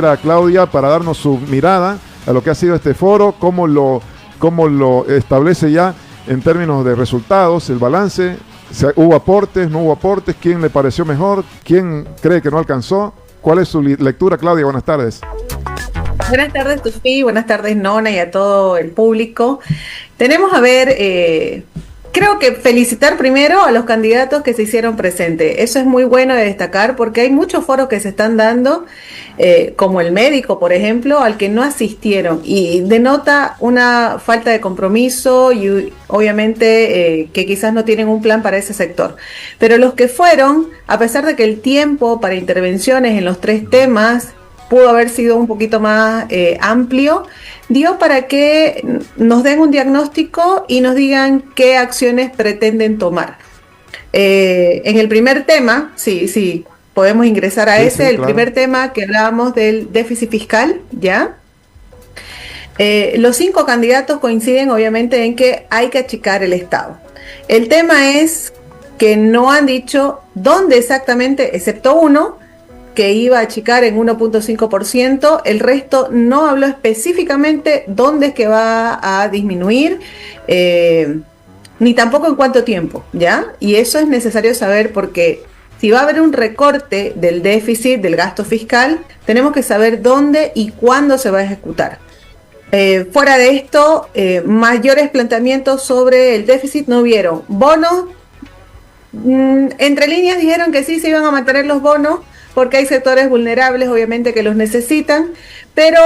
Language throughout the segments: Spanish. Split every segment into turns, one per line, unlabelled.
a Claudia para darnos su mirada a lo que ha sido este foro, cómo lo establece ya en términos de resultados, el balance, hubo aportes, no hubo aportes, quién le pareció mejor, quién cree que no alcanzó. ¿Cuál es su lectura, Claudia? Buenas tardes.
Buenas tardes, Tufi, buenas tardes, Nona, y a todo el público. Tenemos a ver, creo que felicitar primero a los candidatos que se hicieron presentes. Eso es muy bueno de destacar porque hay muchos foros que se están dando, como el médico, por ejemplo, al que no asistieron y denota una falta de compromiso y obviamente que quizás no tienen un plan para ese sector. Pero los que fueron, a pesar de que el tiempo para intervenciones en los tres temas pudo haber sido un poquito más amplio, dio para que nos den un diagnóstico y nos digan qué acciones pretenden tomar. En el primer tema, sí, podemos ingresar a ese, claro. Primer tema que hablábamos del déficit fiscal, ¿ya? Los 5 candidatos coinciden obviamente en que hay que achicar el Estado. El tema es que no han dicho dónde exactamente, excepto uno, que iba a achicar en 1.5%, el resto no habló específicamente dónde es que va a disminuir, ni tampoco en cuánto tiempo, ¿ya? Y eso es necesario saber porque si va a haber un recorte del déficit, del gasto fiscal, tenemos que saber dónde y cuándo se va a ejecutar. Fuera de esto, mayores planteamientos sobre el déficit no hubieron. Bonos, entre líneas dijeron que sí se iban a mantener los bonos, porque hay sectores vulnerables, obviamente, que los necesitan, pero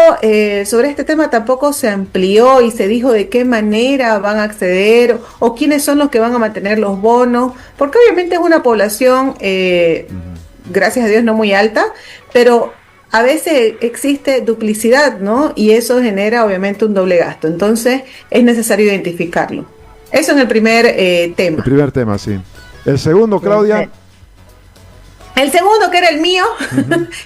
sobre este tema tampoco se amplió y se dijo de qué manera van a acceder o quiénes son los que van a mantener los bonos, porque obviamente es una población, gracias a Dios, no muy alta, pero a veces existe duplicidad, ¿no? Y eso genera, obviamente, un doble gasto. Entonces, es necesario identificarlo. Eso en el primer tema. El
primer tema, sí. El segundo, Claudia.
El segundo, que era el mío,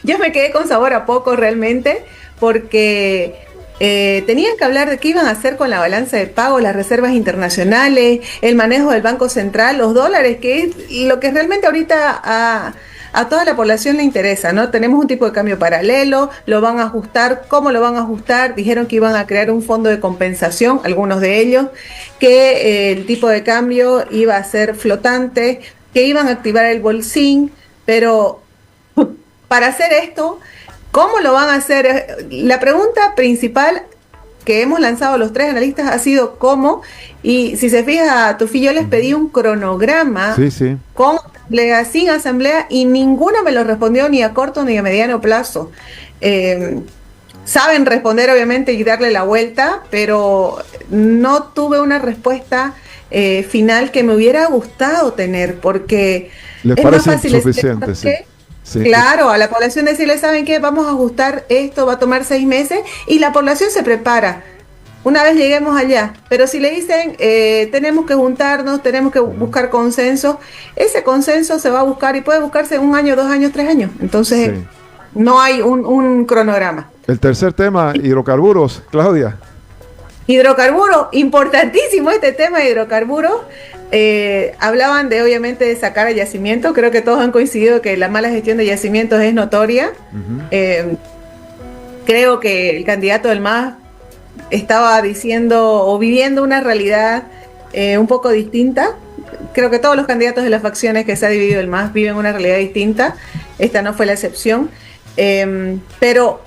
yo me quedé con sabor a poco realmente, porque tenían que hablar de qué iban a hacer con la balanza de pago, las reservas internacionales, el manejo del Banco Central, los dólares, que es lo que realmente ahorita a toda la población le interesa, ¿no? Tenemos un tipo de cambio paralelo, lo van a ajustar, ¿cómo lo van a ajustar? Dijeron que iban a crear un fondo de compensación, algunos de ellos, que el tipo de cambio iba a ser flotante, que iban a activar el bolsín. Pero para hacer esto, ¿cómo lo van a hacer? La pregunta principal que hemos lanzado los 3 analistas ha sido ¿cómo? Y si se fija, Tufi, yo les pedí un cronograma con asamblea, sin asamblea, y ninguno me lo respondió ni a corto ni a mediano plazo. Saben responder, obviamente, y darle la vuelta, pero no tuve una respuesta final que me hubiera gustado tener, porque
les parece insuficiente,
sí. Claro, a la población decirle, ¿saben qué? Vamos a ajustar esto, va a tomar 6 meses, y la población se prepara una vez lleguemos allá. Pero si le dicen, tenemos que juntarnos, tenemos que buscar consenso, ese consenso se va a buscar y puede buscarse en 1 año, 2 años, 3 años. Entonces, no hay un cronograma.
El tercer tema, hidrocarburos, Claudia.
Hidrocarburos, importantísimo este tema de hidrocarburos. Hablaban de, obviamente, de sacar a yacimiento. Creo que todos han coincidido que la mala gestión de yacimientos es notoria. Creo que el candidato del MAS estaba diciendo o viviendo una realidad un poco distinta. Creo que todos los candidatos de las facciones que se ha dividido el MAS viven una realidad distinta. Esta no fue la excepción. Pero,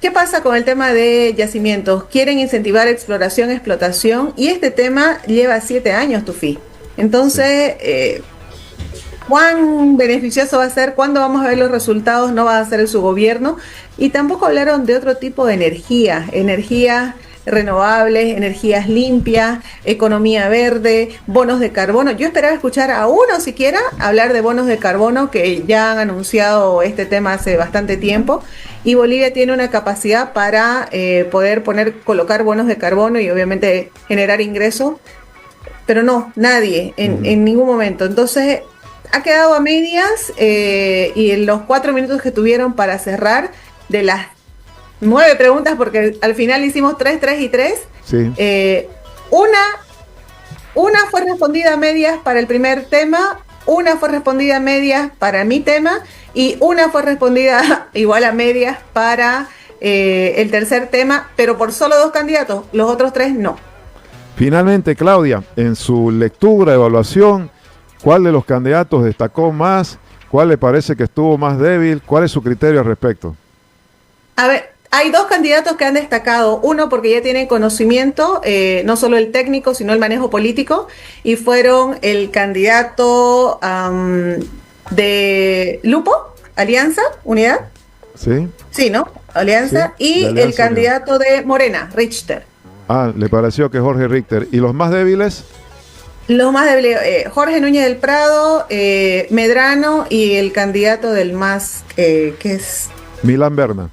¿qué pasa con el tema de yacimientos? Quieren incentivar exploración, explotación, y este tema lleva 7 años, Tufi. Entonces, ¿cuán beneficioso va a ser? ¿Cuándo vamos a ver los resultados? No va a ser en su gobierno. Y tampoco hablaron de otro tipo de energías renovables, energías limpias, economía verde, bonos de carbono. Yo esperaba escuchar a uno siquiera hablar de bonos de carbono, que ya han anunciado este tema hace bastante tiempo, y Bolivia tiene una capacidad para poder colocar bonos de carbono y obviamente generar ingresos, pero no, nadie, en ningún momento. Entonces, ha quedado a medias, y en los 4 minutos que tuvieron para cerrar, de las 9 preguntas, porque al final hicimos 3 y 3. Una fue respondida a medias para el primer tema, una fue respondida a medias para mi tema, y una fue respondida igual a medias para el tercer tema, pero por solo 2 candidatos, los otros 3 no.
Finalmente, Claudia, en su lectura, evaluación, ¿cuál de los candidatos destacó más? ¿Cuál le parece que estuvo más débil? ¿Cuál es su criterio al respecto?
A ver, hay 2 candidatos que han destacado, uno porque ya tienen conocimiento, no solo el técnico, sino el manejo político, y fueron el candidato de Lupo, Alianza, Unidad.
Sí.
Sí, ¿no? Alianza.
Sí,
y
de Alianza,
el candidato de Morena, Richter.
Ah, le pareció que Jorge Richter. ¿Y los más débiles?
Los más débiles, Jorge Núñez del Prado, Medrano y el candidato del MAS, que es
Milán Berna.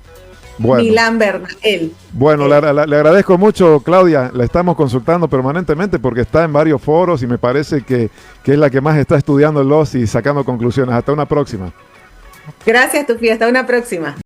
Bueno.
Milán Berna, él.
Bueno, le agradezco mucho, Claudia. La estamos consultando permanentemente porque está en varios foros y me parece que es la que más está estudiándolos y sacando conclusiones. Hasta una próxima.
Gracias, Tufi. Hasta una próxima.